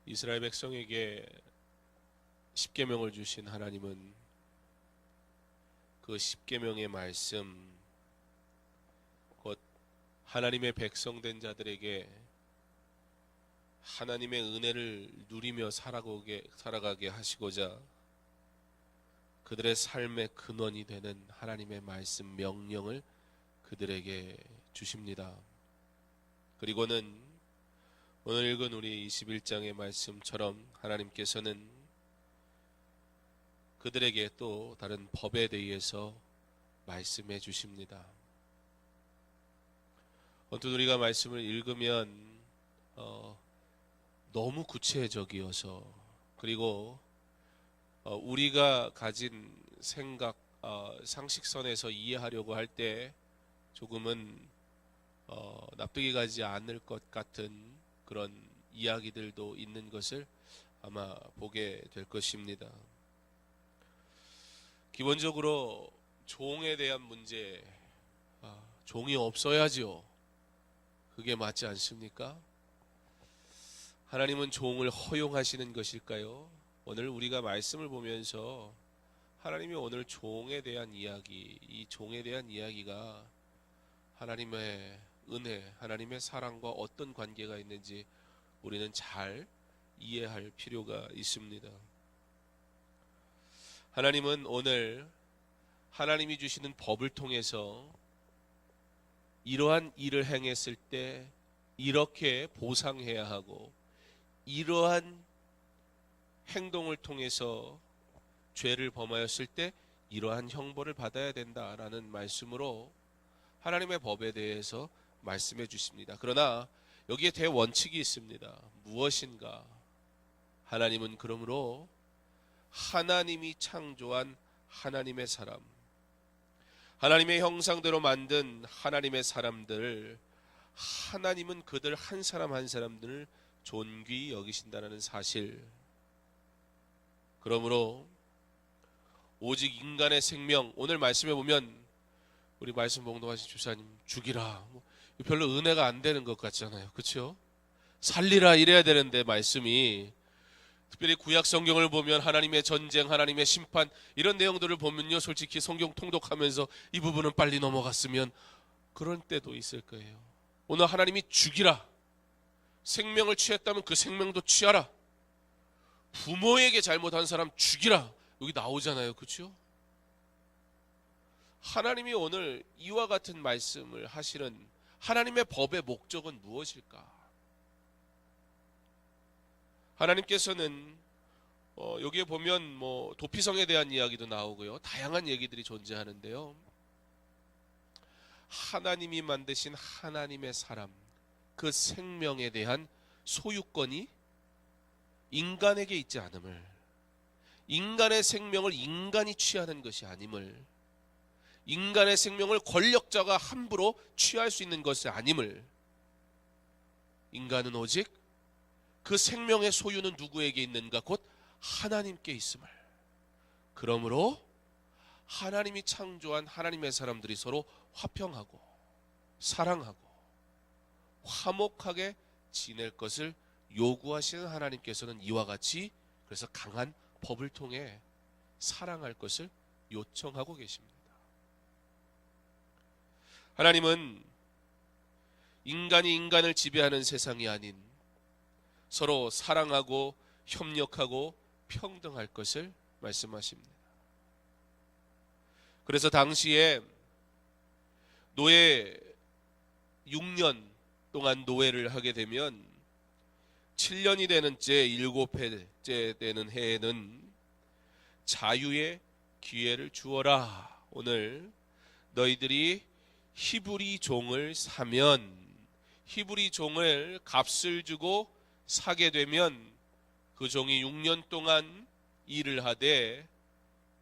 이스라엘 백성에게 십계명을 주신 하나님은 그 십계명의 말씀, 곧 하나님의 백성된 자들에게 하나님의 은혜를 누리며 살아가게 하시고자 그들의 삶의 근원이 되는 하나님의 말씀, 명령을 그들에게 주십니다. 그리고는 오늘 읽은 우리 21장의 말씀처럼 하나님께서는 그들에게 또 다른 법에 대해서 말씀해 주십니다. 언뜻 우리가 말씀을 읽으면 너무 구체적이어서, 그리고 우리가 가진 생각, 상식선에서 이해하려고 할 때 조금은 납득이 가지 않을 것 같은 그런 이야기들도 있는 것을 아마 보게 될 것입니다. 기본적으로 종에 대한 문제, 종이 없어야지요. 그게 맞지 않습니까? 하나님은 종을 허용하시는 것일까요? 오늘 우리가 말씀을 보면서 하나님이 오늘 종에 대한 이야기, 이 종에 대한 이야기가 하나님의 은혜, 하나님의 사랑과 어떤 관계가 있는지 우리는 잘 이해할 필요가 있습니다. 하나님은 오늘 하나님이 주시는 법을 통해서 이러한 일을 행했을 때 이렇게 보상해야 하고, 이러한 행동을 통해서 죄를 범하였을 때 이러한 형벌을 받아야 된다라는 말씀으로 하나님의 법에 대해서 말씀해 주십니다. 그러나 여기에 대원칙이 있습니다. 무엇인가? 하나님은 그러므로 하나님이 창조한 하나님의 사람, 하나님의 형상대로 만든 하나님의 사람들, 하나님은 그들 한 사람 한 사람들을 존귀히 여기신다는 사실, 그러므로 오직 인간의 생명, 오늘 말씀해 보면 우리 말씀 봉독하신 주사님 죽이라, 별로 은혜가 안 되는 것 같잖아요. 그렇죠? 살리라 이래야 되는데 말씀이, 특별히 구약 성경을 보면 하나님의 전쟁, 하나님의 심판 이런 내용들을 보면요, 솔직히 성경 통독하면서 이 부분은 빨리 넘어갔으면 그런 때도 있을 거예요. 오늘 하나님이 죽이라, 생명을 취했다면 그 생명도 취하라, 부모에게 잘못한 사람 죽이라, 여기 나오잖아요. 그렇죠? 하나님이 오늘 이와 같은 말씀을 하시는 하나님의 법의 목적은 무엇일까? 하나님께서는 여기에 보면 도피성에 대한 이야기도 나오고요, 다양한 얘기들이 존재하는데요, 하나님이 만드신 하나님의 사람, 그 생명에 대한 소유권이 인간에게 있지 않음을, 인간의 생명을 인간이 취하는 것이 아님을, 인간의 생명을 권력자가 함부로 취할 수 있는 것이 아님을, 인간은 오직 그 생명의 소유는 누구에게 있는가? 곧 하나님께 있음을. 그러므로 하나님이 창조한 하나님의 사람들이 서로 화평하고 사랑하고 화목하게 지낼 것을 요구하시는 하나님께서는 이와 같이 그래서 강한 법을 통해 사랑할 것을 요청하고 계십니다. 하나님은 인간이 인간을 지배하는 세상이 아닌 서로 사랑하고 협력하고 평등할 것을 말씀하십니다. 그래서 당시에 노예 6년 동안 노예를 하게 되면 7년이 되는 째 7회째 되는 해에는 자유의 기회를 주어라. 오늘 너희들이 히브리 종을 사면, 히브리 종을 값을 주고 사게 되면 그 종이 6년 동안 일을 하되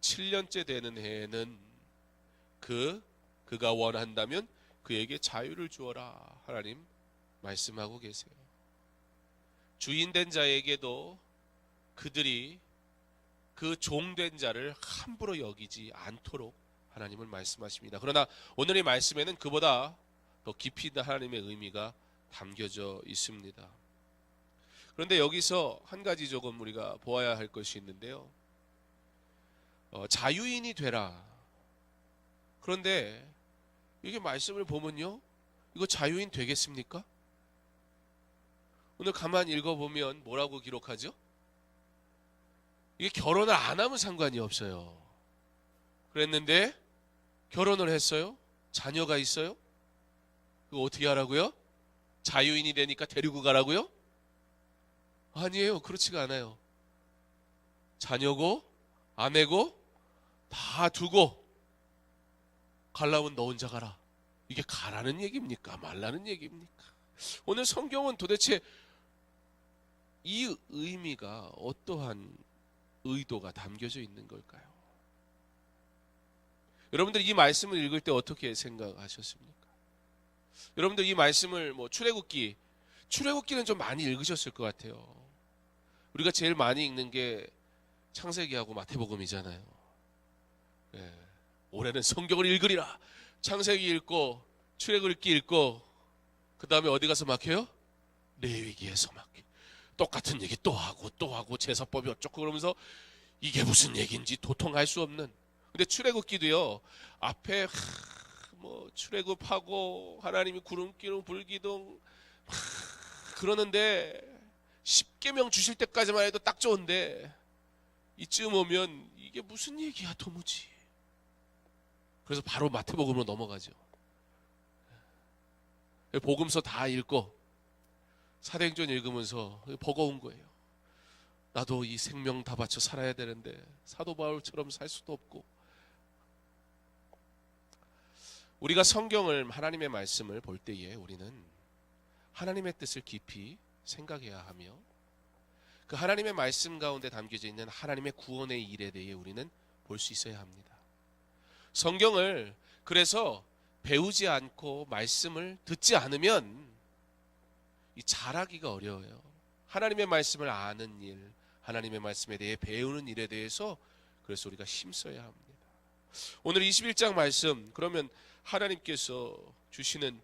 7년째 되는 해에는 그가 원한다면 그에게 자유를 주어라. 하나님 말씀하고 계세요. 주인된 자에게도 그들이 그 종된 자를 함부로 여기지 않도록 하나님은 말씀하십니다. 그러나 오늘의 말씀에는 그보다 더 깊이 있는 하나님의 의미가 담겨져 있습니다. 그런데 여기서 한 가지 조금 우리가 보아야 할 것이 있는데요. 자유인이 되라. 그런데 이게 말씀을 보면요, 이거 자유인 되겠습니까? 오늘 가만히 읽어보면 뭐라고 기록하죠? 이게 결혼을 안 하면 상관이 없어요. 그랬는데 결혼을 했어요? 자녀가 있어요? 그거 어떻게 하라고요? 자유인이 되니까 데리고 가라고요? 아니에요. 그렇지가 않아요. 자녀고 아내고 다 두고 가려면 너 혼자 가라. 이게 가라는 얘기입니까? 말라는 얘기입니까? 오늘 성경은 도대체 이 의미가 어떠한 의도가 담겨져 있는 걸까요? 여러분들 이 말씀을 읽을 때 어떻게 생각하셨습니까? 여러분들 이 말씀을 출애굽기는 좀 많이 읽으셨을 것 같아요. 우리가 제일 많이 읽는 게 창세기하고 마태복음이잖아요. 예, 올해는 성경을 읽으리라. 창세기 읽고 출애굽기 읽고 그 다음에 어디 가서 막혀요? 레위기에서 막혀. 똑같은 얘기 또 하고 제사법이 어쩌고 그러면서 이게 무슨 얘기인지 도통할 수 없는. 근데 출애굽기도요, 앞에 뭐 출애굽하고 하나님이 구름기둥 불기둥 그러는데 10계명 주실 때까지만 해도 딱 좋은데 이쯤 오면 이게 무슨 얘기야 도무지. 그래서 바로 마태복음으로 넘어가죠. 복음서 다 읽고 사도행전 읽으면서 버거운 거예요. 나도 이 생명 다 바쳐 살아야 되는데 사도 바울처럼 살 수도 없고. 우리가 성경을, 하나님의 말씀을 볼 때에 우리는 하나님의 뜻을 깊이 생각해야 하며 그 하나님의 말씀 가운데 담겨져 있는 하나님의 구원의 일에 대해 우리는 볼 수 있어야 합니다. 성경을 그래서 배우지 않고 말씀을 듣지 않으면 이 잘하기가 어려워요. 하나님의 말씀을 아는 일, 하나님의 말씀에 대해 배우는 일에 대해서 그래서 우리가 힘써야 합니다. 오늘 21장 말씀, 그러면 하나님께서 주시는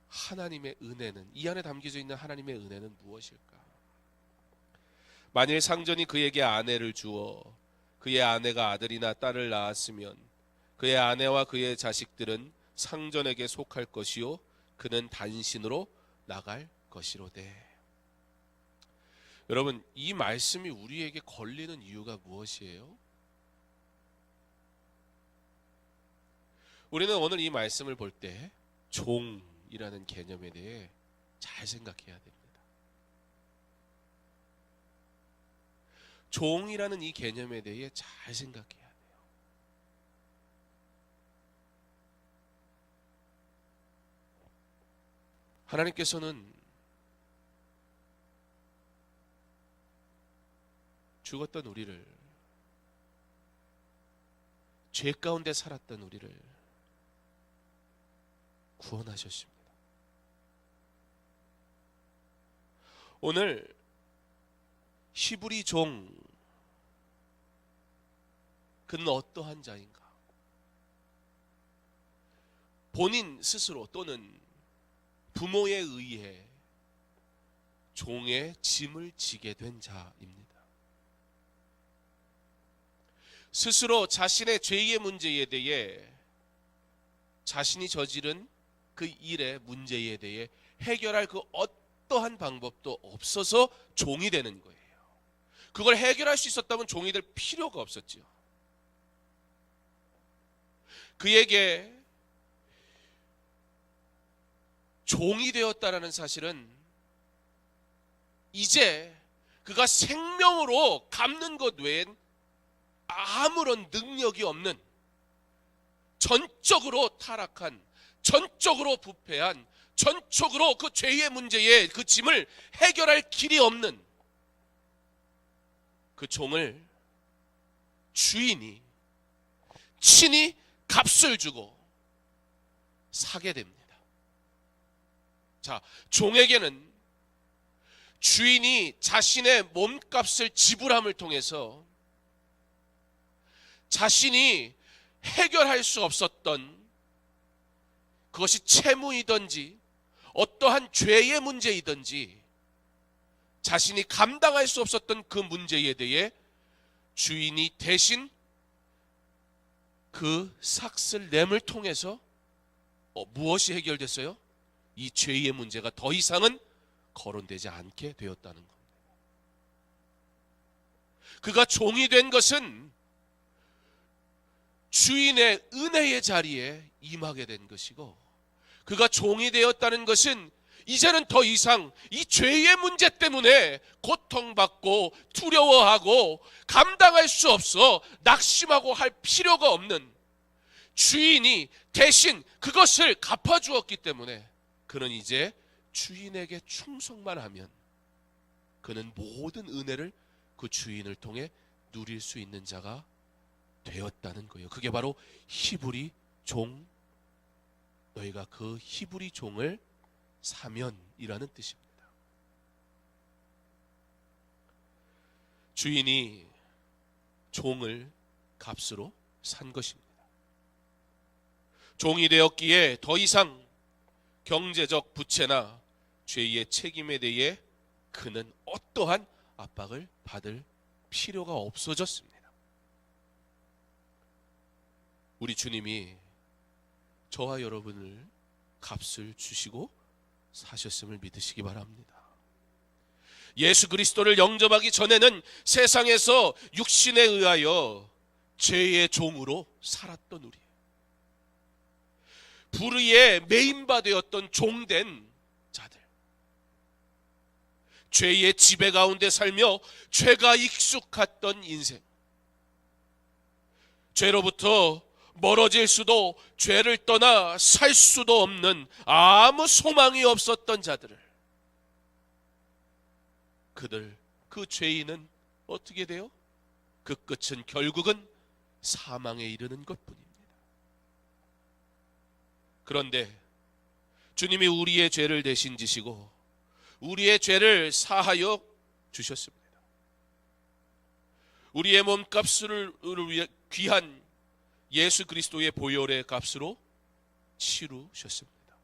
하나님의 은혜는, 이 안에 담겨져 있는 하나님의 은혜는 무엇일까? 만일 상전이 그에게 아내를 주어 그의 아내가 아들이나 딸을 낳았으면 그의 아내와 그의 자식들은 상전에게 속할 것이요 그는 단신으로 나갈 것이로되. 여러분, 이 말씀이 우리에게 걸리는 이유가 무엇이에요? 우리는 오늘 이 말씀을 볼 때 종이라는 개념에 대해 잘 생각해야 됩니다. 종이라는 이 개념에 대해 잘 생각해야 돼요. 하나님께서는 죽었던 우리를, 죄 가운데 살았던 우리를 구원하셨습니다. 오늘 히브리 종, 그는 어떠한 자인가? 본인 스스로 또는 부모에 의해 종의 짐을 지게 된 자입니다. 스스로 자신의 죄의 문제에 대해, 자신이 저지른 그 일의 문제에 대해 해결할 그 어떠한 방법도 없어서 종이 되는 거예요. 그걸 해결할 수 있었다면 종이 될 필요가 없었죠. 그에게 종이 되었다라는 사실은 이제 그가 생명으로 갚는 것 외엔 아무런 능력이 없는, 전적으로 타락한, 전적으로 부패한, 전적으로 그 죄의 문제에 그 짐을 해결할 길이 없는 그 종을 주인이 친히 값을 주고 사게 됩니다. 자, 종에게는 주인이 자신의 몸값을 지불함을 통해서 자신이 해결할 수 없었던, 그것이 채무이든지 어떠한 죄의 문제이든지 자신이 감당할 수 없었던 그 문제에 대해 주인이 대신 그 삭슬램을 통해서 무엇이 해결됐어요? 이 죄의 문제가 더 이상은 거론되지 않게 되었다는 겁니다. 그가 종이 된 것은 주인의 은혜의 자리에 임하게 된 것이고, 그가 종이 되었다는 것은 이제는 더 이상 이 죄의 문제 때문에 고통받고 두려워하고 감당할 수 없어 낙심하고 할 필요가 없는, 주인이 대신 그것을 갚아주었기 때문에 그는 이제 주인에게 충성만 하면 그는 모든 은혜를 그 주인을 통해 누릴 수 있는 자가 되었다는 거예요. 그게 바로 히브리 종, 너희가 그 히브리 종을 사면이라는 뜻입니다. 주인이 종을 값으로 산 것입니다. 종이 되었기에 더 이상 경제적 부채나 죄의 책임에 대해 그는 어떠한 압박을 받을 필요가 없어졌습니다. 우리 주님이 저와 여러분을 값을 주시고 사셨음을 믿으시기 바랍니다. 예수 그리스도를 영접하기 전에는 세상에서 육신에 의하여 죄의 종으로 살았던 우리, 불의에 매인바 되었던 종된 자들, 죄의 지배 가운데 살며 죄가 익숙했던 인생, 죄로부터 멀어질 수도 죄를 떠나 살 수도 없는 아무 소망이 없었던 자들을, 그 죄인은 어떻게 돼요? 그 끝은 결국은 사망에 이르는 것뿐입니다. 그런데 주님이 우리의 죄를 대신 지시고 우리의 죄를 사하여 주셨습니다. 우리의 몸값을 위해 귀한 예수 그리스도의 보혈의 값으로 치루셨습니다.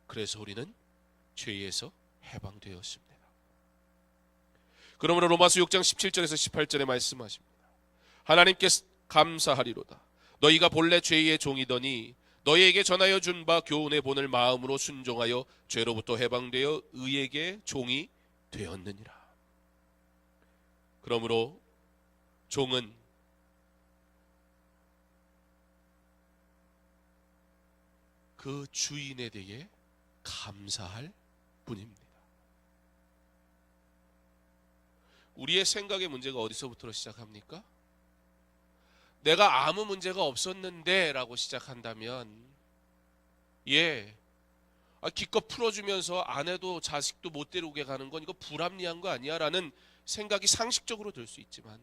그래서 우리는 죄에서 해방되었습니다. 그러므로 로마서 6장 17절에서 18절에 말씀하십니다. 하나님께 감사하리로다. 너희가 본래 죄의 종이더니 너희에게 전하여 준 바 교훈의 본을 마음으로 순종하여 죄로부터 해방되어 의에게 종이 되었느니라. 그러므로 종은 그 주인에 대해 감사할 뿐입니다. 우리의 생각의 문제가 어디서부터 시작합니까? 내가 아무 문제가 없었는데 라고 시작한다면, 기껏 풀어주면서 아내도 자식도 못 데리게 가는 건 이거 불합리한 거 아니야? 라는 생각이 상식적으로 들 수 있지만,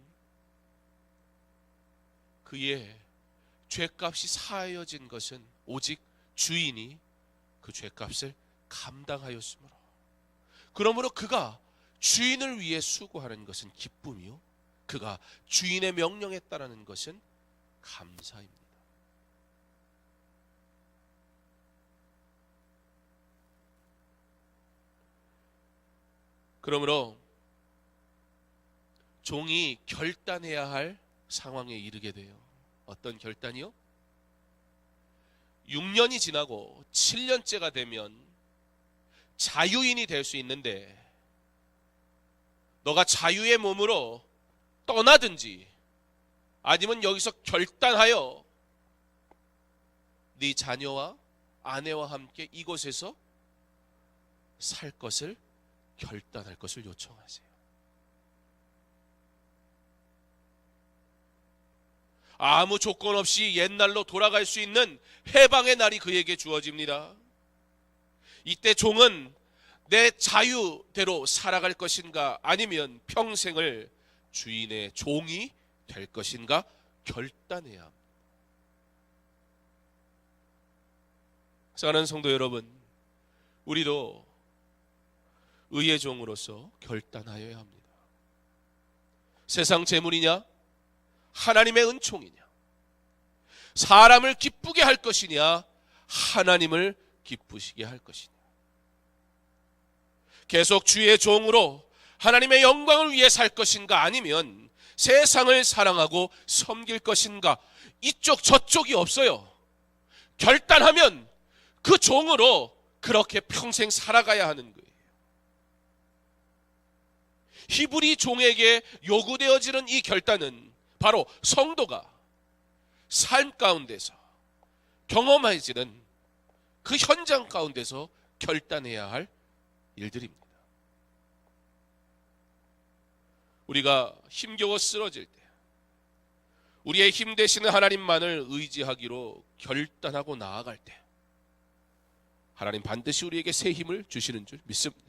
그의 죄값이 사하여진 것은 오직 주인이 그 죄값을 감당하였으므로, 그러므로 그가 주인을 위해 수고하는 것은 기쁨이요, 그가 주인의 명령에 따르는 것은 감사입니다. 그러므로 종이 결단해야 할 상황에 이르게 돼요. 어떤 결단이요? 6년이 지나고 7년째가 되면 자유인이 될 수 있는데, 너가 자유의 몸으로 떠나든지 아니면 여기서 결단하여 네 자녀와 아내와 함께 이곳에서 살 것을 결단할 것을 요청하세요. 아무 조건 없이 옛날로 돌아갈 수 있는 해방의 날이 그에게 주어집니다. 이때 종은 내 자유대로 살아갈 것인가, 아니면 평생을 주인의 종이 될 것인가 결단해야 합니다. 사랑하는 성도 여러분, 우리도 의의 종으로서 결단하여야 합니다. 세상 재물이냐, 하나님의 은총이냐, 사람을 기쁘게 할 것이냐, 하나님을 기쁘시게 할 것이냐. 계속 주의 종으로 하나님의 영광을 위해 살 것인가, 아니면 세상을 사랑하고 섬길 것인가, 이쪽 저쪽이 없어요. 결단하면 그 종으로 그렇게 평생 살아가야 하는 거예요. 히브리 종에게 요구되어지는 이 결단은 바로 성도가 삶 가운데서 경험해지는 그 현장 가운데서 결단해야 할 일들입니다. 우리가 힘겨워 쓰러질 때 우리의 힘 되시는 하나님만을 의지하기로 결단하고 나아갈 때 하나님 반드시 우리에게 새 힘을 주시는 줄 믿습니다.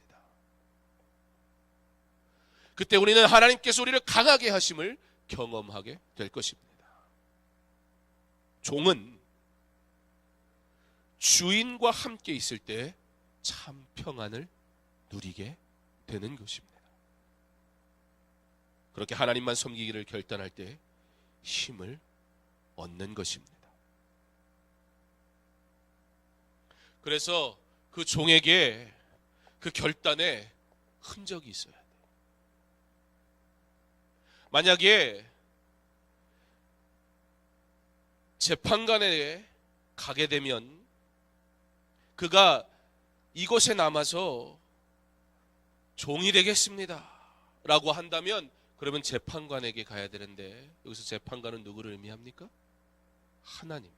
그때 우리는 하나님께서 우리를 강하게 하심을 경험하게 될 것입니다. 종은 주인과 함께 있을 때 참 평안을 누리게 되는 것입니다. 그렇게 하나님만 섬기기를 결단할 때 힘을 얻는 것입니다. 그래서 그 종에게 그 결단에 흔적이 있어야 돼요. 만약에 재판관에 가게 되면 그가 이곳에 남아서 종이 되겠습니다 라고 한다면, 그러면 재판관에게 가야 되는데, 여기서 재판관은 누구를 의미합니까? 하나님.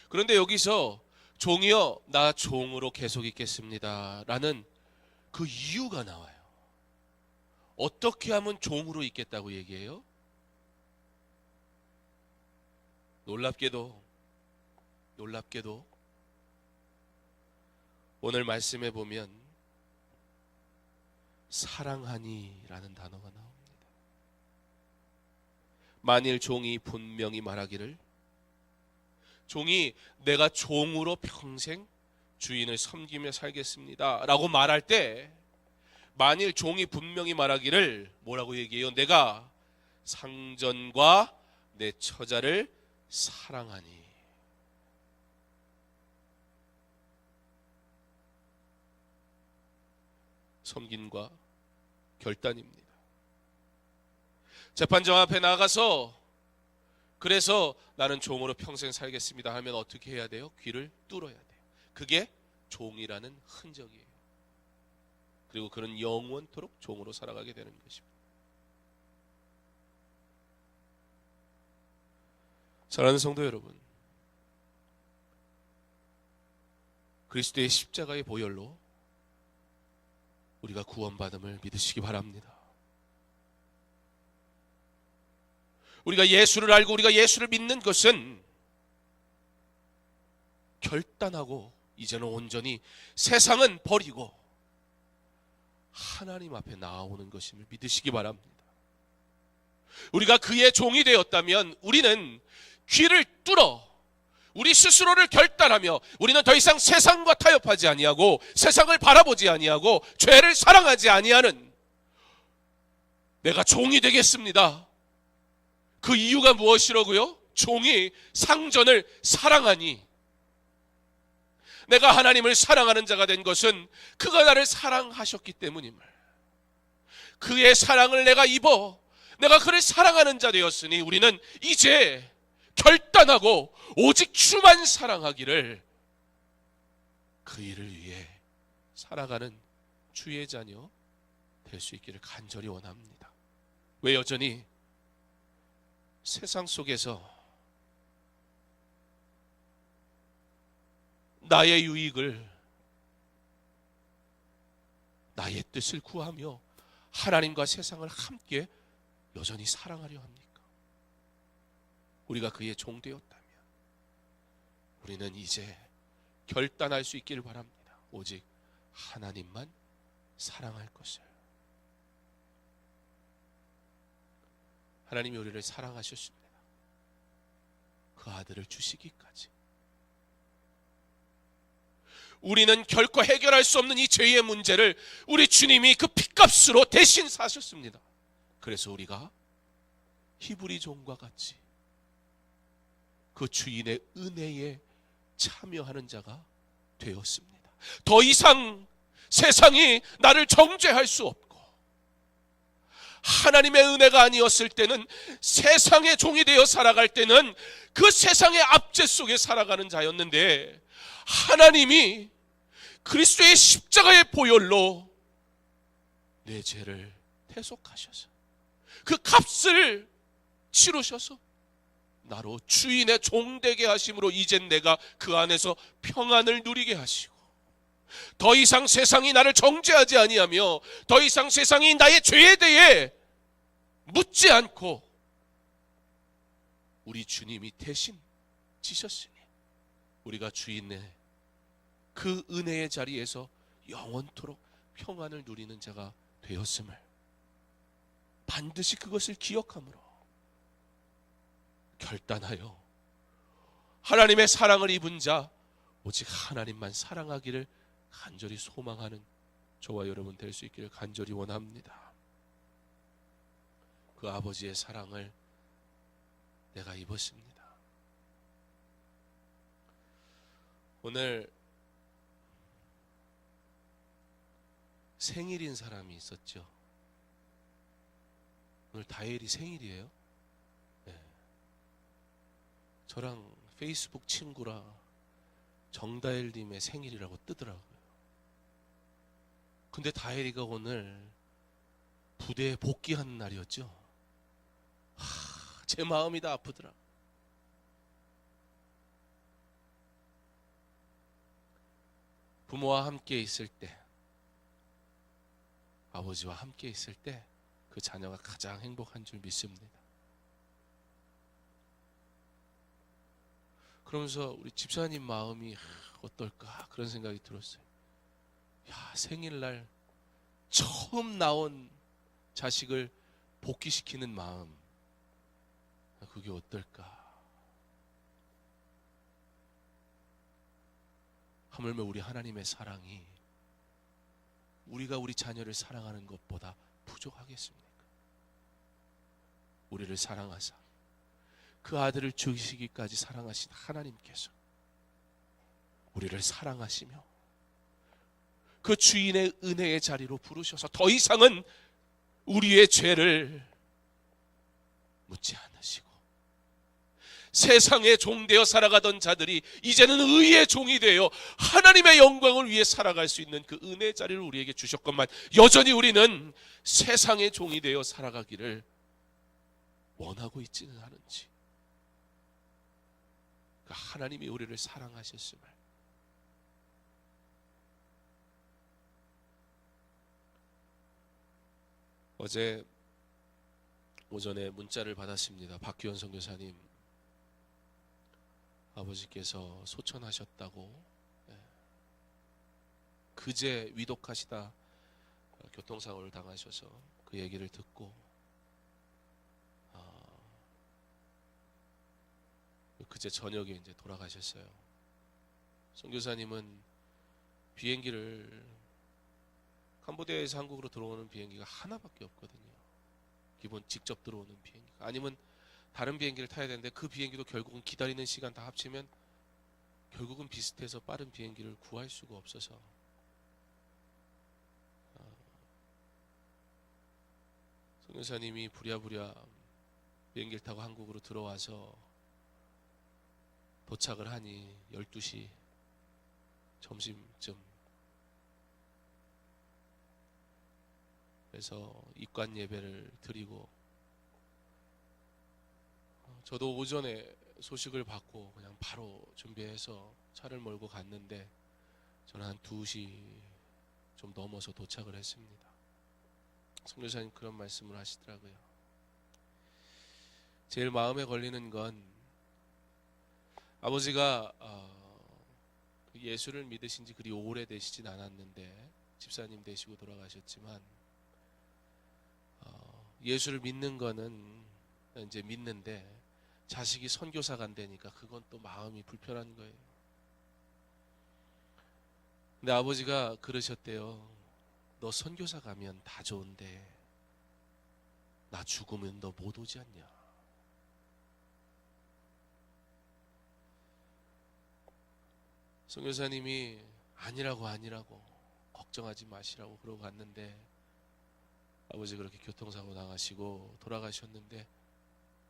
그런데 여기서 종이여 나 종으로 계속 있겠습니다 라는 그 이유가 나와요. 어떻게 하면 종으로 있겠다고 얘기해요? 놀랍게도 오늘 말씀에 보면 사랑하니 라는 단어가 나옵니다. 만일 종이 분명히 말하기를, 종이 내가 종으로 평생 주인을 섬기며 살겠습니다 라고 말할 때, 만일 종이 분명히 말하기를 뭐라고 얘기해요? 내가 상전과 내 처자를 사랑하니. 섬김과 결단입니다. 재판장 앞에 나가서 그래서 나는 종으로 평생 살겠습니다 하면 어떻게 해야 돼요? 귀를 뚫어야 돼요. 그게 종이라는 흔적이에요. 그리고 그는 영원토록 종으로 살아가게 되는 것입니다. 사랑하는 성도 여러분, 그리스도의 십자가의 보혈로 우리가 구원받음을 믿으시기 바랍니다. 우리가 예수를 알고 우리가 예수를 믿는 것은 결단하고 이제는 온전히 세상은 버리고 하나님 앞에 나아오는 것임을 믿으시기 바랍니다. 우리가 그의 종이 되었다면 우리는 귀를 뚫어 우리 스스로를 결단하며 우리는 더 이상 세상과 타협하지 아니하고 세상을 바라보지 아니하고 죄를 사랑하지 아니하는 내가 종이 되겠습니다. 그 이유가 무엇이라고요? 종이 상전을 사랑하니. 내가 하나님을 사랑하는 자가 된 것은 그가 나를 사랑하셨기 때문임을, 그의 사랑을 내가 입어 내가 그를 사랑하는 자 되었으니 우리는 이제 결단하고 오직 주만 사랑하기를, 그 일을 위해 살아가는 주의 자녀 될 수 있기를 간절히 원합니다. 왜 여전히 세상 속에서 나의 유익을, 나의 뜻을 구하며 하나님과 세상을 함께 여전히 사랑하려 합니까? 우리가 그의 종 되었다면 우리는 이제 결단할 수 있기를 바랍니다. 오직 하나님만 사랑할 것을. 하나님이 우리를 사랑하셨습니다. 그 아들을 주시기까지. 우리는 결코 해결할 수 없는 이 죄의 문제를 우리 주님이 그 핏값으로 대신 사셨습니다. 그래서 우리가 히브리 종과 같이 그 주인의 은혜에 참여하는 자가 되었습니다. 더 이상 세상이 나를 정죄할 수 없고, 하나님의 은혜가 아니었을 때는, 세상의 종이 되어 살아갈 때는 그 세상의 압제 속에 살아가는 자였는데, 하나님이 그리스도의 십자가의 보혈로 내 죄를 대속하셔서 그 값을 치르셔서 나로 주인의 종되게 하심으로 이젠 내가 그 안에서 평안을 누리게 하시고, 더 이상 세상이 나를 정죄하지 아니하며 더 이상 세상이 나의 죄에 대해 묻지 않고 우리 주님이 대신 지셨으니 우리가 주인의 그 은혜의 자리에서 영원토록 평안을 누리는 자가 되었음을 반드시 그것을 기억함으로 결단하여 하나님의 사랑을 입은 자, 오직 하나님만 사랑하기를 간절히 소망하는 저와 여러분 될 수 있기를 간절히 원합니다. 그 아버지의 사랑을 내가 입었습니다. 오늘 생일인 사람이 있었죠. 오늘 다엘이 생일이에요. 네. 저랑 페이스북 친구라 정다엘님의 생일이라고 뜨더라고요. 근데 다엘이가 오늘 부대에 복귀하는 날이었죠. 제 마음이 다 아프더라. 부모와 함께 있을 때, 아버지와 함께 있을 때 그 자녀가 가장 행복한 줄 믿습니다. 그러면서 우리 집사님 마음이 어떨까 그런 생각이 들었어요. 야, 생일날 처음 나온 자식을 복귀시키는 마음, 그게 어떨까. 하물며 우리 하나님의 사랑이 우리가 우리 자녀를 사랑하는 것보다 부족하겠습니까? 우리를 사랑하사 그 아들을 주시기까지 사랑하신 하나님께서 우리를 사랑하시며 그 주인의 은혜의 자리로 부르셔서 더 이상은 우리의 죄를 묻지 않으시고, 세상의 종되어 살아가던 자들이 이제는 의의 종이 되어 하나님의 영광을 위해 살아갈 수 있는 그 은혜의 자리를 우리에게 주셨건만, 여전히 우리는 세상의 종이 되어 살아가기를 원하고 있지는 않은지, 그 하나님이 우리를 사랑하셨음을 어제 오전에 문자를 받았습니다. 박규현 선교사님 아버지께서 소천하셨다고, 그제 위독하시다 교통사고를 당하셔서 그 얘기를 듣고 그제 저녁에 이제 돌아가셨어요. 선교사님은 비행기를, 캄보디아에서 한국으로 들어오는 비행기가 하나밖에 없거든요. 기본 직접 들어오는 비행기가, 아니면 다른 비행기를 타야 되는데 그 비행기도 결국은 기다리는 시간 다 합치면 결국은 비슷해서 빠른 비행기를 구할 수가 없어서 선교사님이 부랴부랴 비행기를 타고 한국으로 들어와서 도착을 하니 12시 점심쯤, 그래서 입관 예배를 드리고, 저도 오전에 소식을 받고 그냥 바로 준비해서 차를 몰고 갔는데 저는 한 2시 좀 넘어서 도착을 했습니다. 선교사님 그런 말씀을 하시더라고요. 제일 마음에 걸리는 건 아버지가 예수를 믿으신 지 그리 오래되시진 않았는데, 집사님 되시고 돌아가셨지만 예수를 믿는 거는 이제 믿는데 자식이 선교사가 안 되니까 그건 또 마음이 불편한 거예요. 근데 아버지가 그러셨대요. 너 선교사 가면 다 좋은데 나 죽으면 너 못 오지 않냐. 선교사님이 아니라고 걱정하지 마시라고 그러고 갔는데 아버지 그렇게 교통사고 나가시고 돌아가셨는데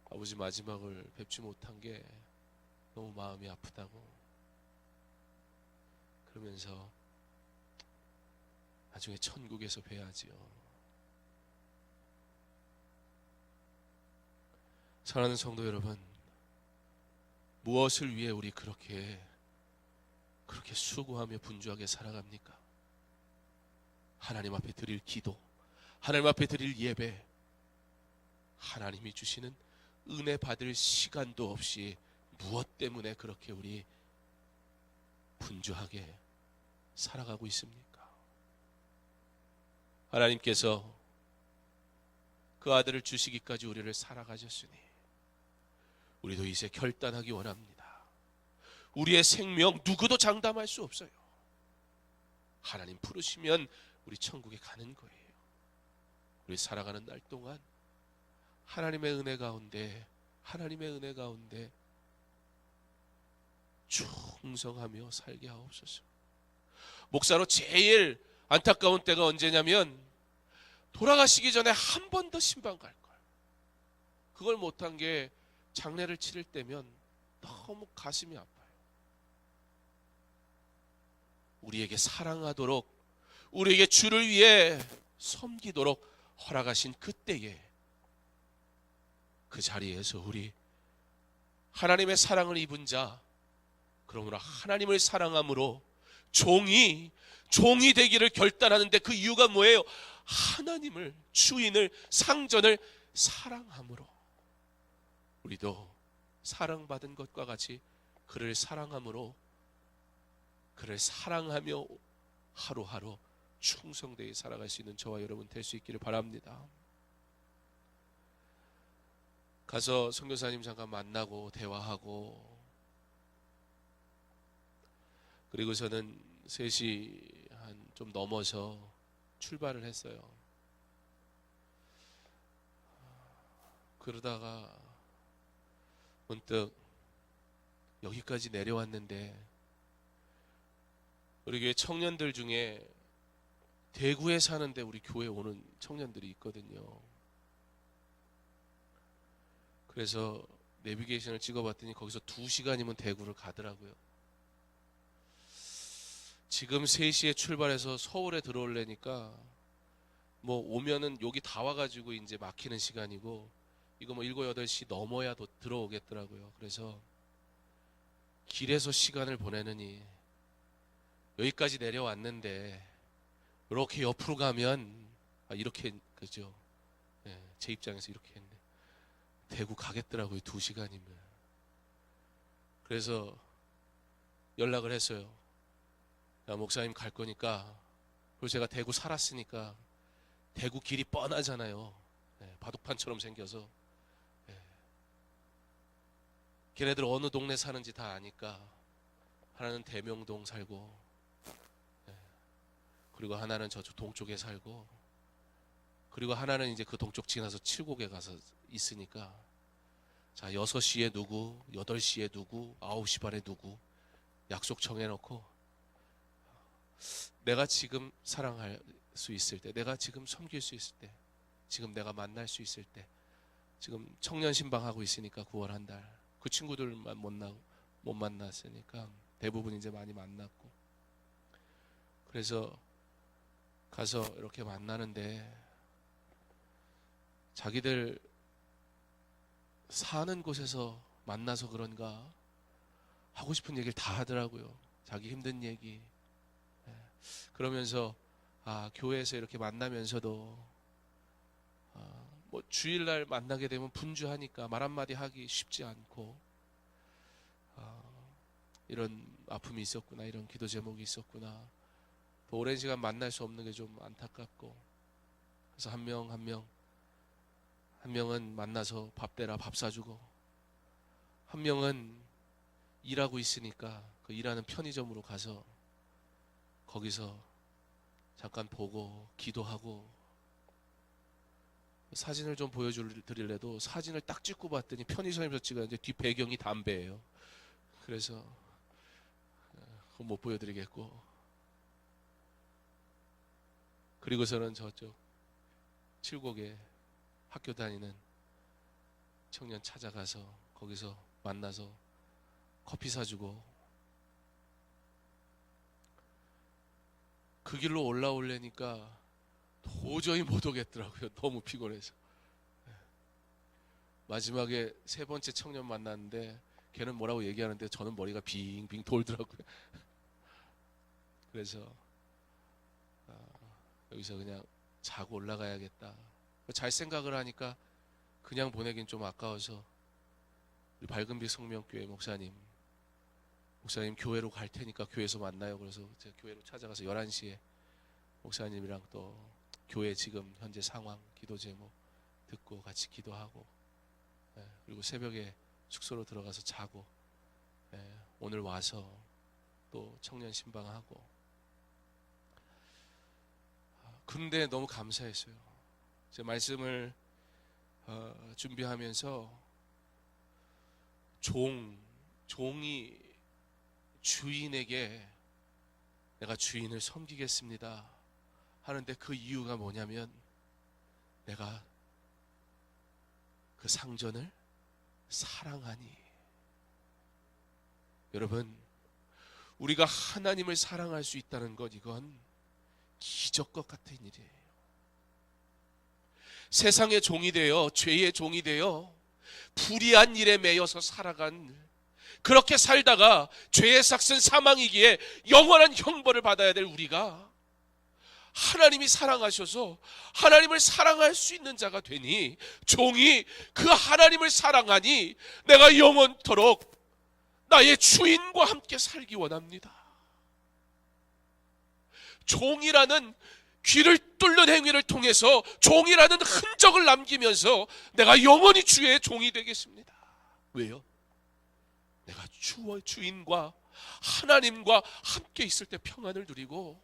아버지 마지막을 뵙지 못한 게 너무 마음이 아프다고 그러면서 나중에 천국에서 뵈야지요. 사랑하는 성도 여러분, 무엇을 위해 우리 그렇게 수고하며 분주하게 살아갑니까? 하나님 앞에 드릴 기도, 하나님 앞에 드릴 예배, 하나님이 주시는 은혜 받을 시간도 없이 무엇 때문에 그렇게 우리 분주하게 살아가고 있습니까? 하나님께서 그 아들을 주시기까지 우리를 살아가셨으니 우리도 이제 결단하기 원합니다. 우리의 생명 누구도 장담할 수 없어요. 하나님 부르시면 우리 천국에 가는 거예요. 우리 살아가는 날 동안 하나님의 은혜 가운데 충성하며 살게 하옵소서. 목사로 제일 안타까운 때가 언제냐면 돌아가시기 전에 한 번 더 신방 갈 걸. 그걸 못한 게 장례를 치를 때면 너무 가슴이 아파요. 우리에게 사랑하도록, 우리에게 주를 위해 섬기도록 허락하신 그때에 그 자리에서 우리 하나님의 사랑을 입은 자, 그러므로 하나님을 사랑함으로 종이 되기를 결단하는데 그 이유가 뭐예요? 하나님을, 주인을, 상전을 사랑함으로 우리도 사랑받은 것과 같이 그를 사랑함으로, 그를 사랑하며 하루하루 충성되게 살아갈 수 있는 저와 여러분 될 수 있기를 바랍니다. 가서 선교사님 잠깐 만나고 대화하고, 그리고 저는 3시 한 좀 넘어서 출발을 했어요. 그러다가 문득 여기까지 내려왔는데 우리 교회 청년들 중에 대구에 사는데 우리 교회 오는 청년들이 있거든요. 그래서 내비게이션을 찍어봤더니 거기서 2시간이면 대구를 가더라고요. 지금 3시에 출발해서 서울에 들어오려니까 뭐 오면은 여기 다 와가지고 이제 막히는 시간이고, 이거 뭐 7, 8시 넘어야 들어오겠더라고요. 그래서 길에서 시간을 보내느니 여기까지 내려왔는데 이렇게 옆으로 가면 이렇게, 그죠? 네, 제 입장에서 이렇게 했네. 대구 가겠더라고요. 2시간이면. 그래서 연락을 했어요. 야, 목사님 갈 거니까. 그리고 제가 대구 살았으니까 대구 길이 뻔하잖아요. 네, 바둑판처럼 생겨서. 네. 걔네들 어느 동네 사는지 다 아니까. 하나는 대명동 살고, 네. 그리고 하나는 저쪽 동쪽에 살고, 그리고 하나는 이제 그 동쪽 지나서 칠곡에 가서 있으니까, 자, 6시에 누구, 8시에 누구, 9시 반에 누구 약속 정해놓고, 내가 지금 사랑할 수 있을 때, 내가 지금 섬길 수 있을 때, 지금 내가 만날 수 있을 때, 지금 청년 신방하고 있으니까 9월 한 달 그 친구들만 못 만났으니까 대부분 이제 많이 만났고, 그래서 가서 이렇게 만나는데 자기들 사는 곳에서 만나서 그런가 하고 싶은 얘기를 다 하더라고요. 자기 힘든 얘기. 그러면서 교회에서 이렇게 만나면서도 뭐 주일날 만나게 되면 분주하니까 말 한마디 하기 쉽지 않고, 이런 아픔이 있었구나, 이런 기도 제목이 있었구나, 또 오랜 시간 만날 수 없는 게 좀 안타깝고, 그래서 한 명은 만나서 밥 대라 밥 사주고, 한 명은 일하고 있으니까 그 일하는 편의점으로 가서 거기서 잠깐 보고 기도하고, 사진을 좀 보여드리려도 사진을 딱 찍고 봤더니 편의점에서 찍었는데 뒷 배경이 담배예요. 그래서 그건 못 보여드리겠고, 그리고서는 저쪽 칠곡에 학교 다니는 청년 찾아가서 거기서 만나서 커피 사주고, 그 길로 올라오려니까 도저히 못 오겠더라고요. 너무 피곤해서. 마지막에 세 번째 청년 만났는데 걔는 뭐라고 얘기하는데 저는 머리가 빙빙 돌더라고요. 그래서 여기서 그냥 자고 올라가야겠다. 잘 생각을 하니까 그냥 보내긴 좀 아까워서 우리 밝은빛 성명교회 목사님 교회로 갈 테니까 교회에서 만나요. 그래서 제가 교회로 찾아가서 11시에 목사님이랑 또 교회 지금 현재 상황, 기도 제목 듣고 같이 기도하고, 그리고 새벽에 숙소로 들어가서 자고, 오늘 와서 또 청년 신방하고. 근데 너무 감사했어요. 제 말씀을 준비하면서 종이 주인에게 내가 주인을 섬기겠습니다 하는데, 그 이유가 뭐냐면 내가 그 상전을 사랑하니. 여러분, 우리가 하나님을 사랑할 수 있다는 것, 이건 기적과 같은 일이에요. 세상의 종이 되어, 죄의 종이 되어 불의한 일에 매여서 살아간, 그렇게 살다가 죄의 삭은 사망이기에 영원한 형벌을 받아야 될 우리가 하나님이 사랑하셔서 하나님을 사랑할 수 있는 자가 되니, 종이 그 하나님을 사랑하니 내가 영원토록 나의 주인과 함께 살기 원합니다. 종이라는 귀를 뚫는 행위를 통해서 종이라는 흔적을 남기면서 내가 영원히 주의 종이 되겠습니다. 왜요? 내가 주인과 하나님과 함께 있을 때 평안을 누리고,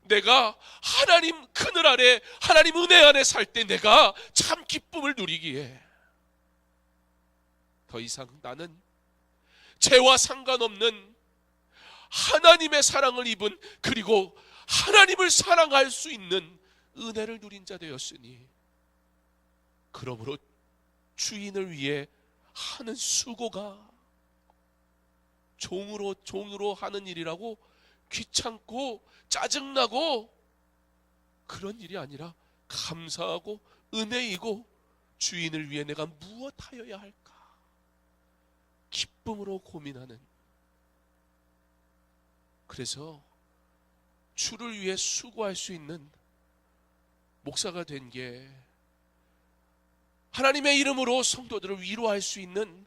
내가 하나님 그늘 아래, 하나님 은혜 안에 살 때 내가 참 기쁨을 누리기에, 더 이상 나는 죄와 상관없는 하나님의 사랑을 입은, 그리고 하나님을 사랑할 수 있는 은혜를 누린 자 되었으니, 그러므로 주인을 위해 하는 수고가 종으로 하는 일이라고 귀찮고 짜증나고 그런 일이 아니라 감사하고 은혜이고, 주인을 위해 내가 무엇하여야 할까 기쁨으로 고민하는. 그래서 주를 위해 수고할 수 있는 목사가 된 게, 하나님의 이름으로 성도들을 위로할 수 있는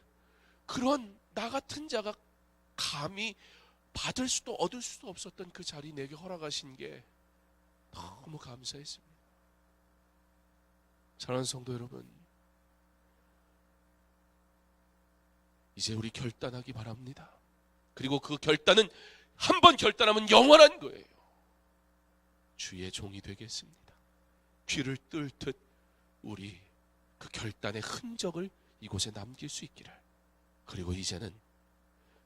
그런 나 같은 자가 감히 받을 수도 얻을 수도 없었던 그 자리 내게 허락하신 게 너무 감사했습니다. 사랑하는 성도 여러분, 이제 우리 결단하기 바랍니다. 그리고 그 결단은 한 번 결단하면 영원한 거예요. 주의 종이 되겠습니다. 귀를 뚫듯 우리 그 결단의 흔적을 이곳에 남길 수 있기를. 그리고 이제는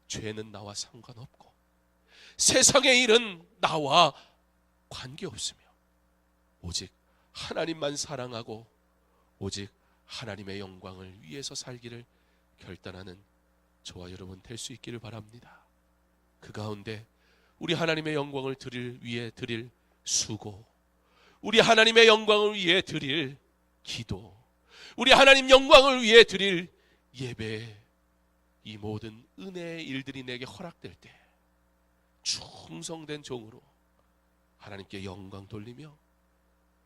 죄는 나와 상관없고 세상의 일은 나와 관계없으며 오직 하나님만 사랑하고 오직 하나님의 영광을 위해서 살기를 결단하는 저와 여러분 될 수 있기를 바랍니다. 그 가운데 우리 하나님의 영광을 위해 드릴 수고, 우리 하나님의 영광을 위해 드릴 기도, 우리 하나님 영광을 위해 드릴 예배, 이 모든 은혜의 일들이 내게 허락될 때 충성된 종으로 하나님께 영광 돌리며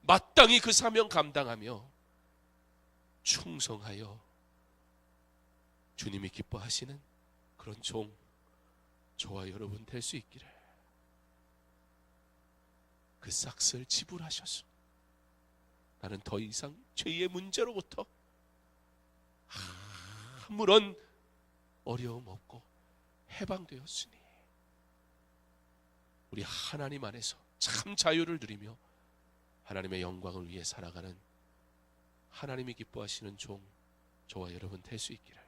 마땅히 그 사명 감당하며 충성하여 주님이 기뻐하시는 그런 종, 저와 여러분 될 수 있기를. 그 싹스를 지불하셔서 나는 더 이상 죄의 문제로부터 아무런 어려움 없고 해방되었으니 우리 하나님 안에서 참 자유를 누리며 하나님의 영광을 위해 살아가는 하나님이 기뻐하시는 종, 저와 여러분 될 수 있기를.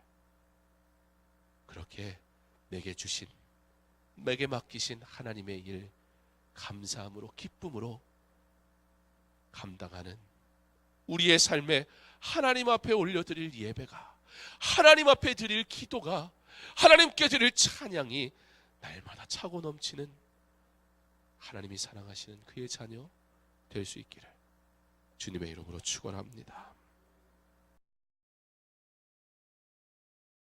그렇게 내게 맡기신 하나님의 일 감사함으로 기쁨으로 감당하는 우리의 삶에 하나님 앞에 올려드릴 예배가, 하나님 앞에 드릴 기도가, 하나님께 드릴 찬양이 날마다 차고 넘치는 하나님이 사랑하시는 그의 자녀 될 수 있기를 주님의 이름으로 축원합니다.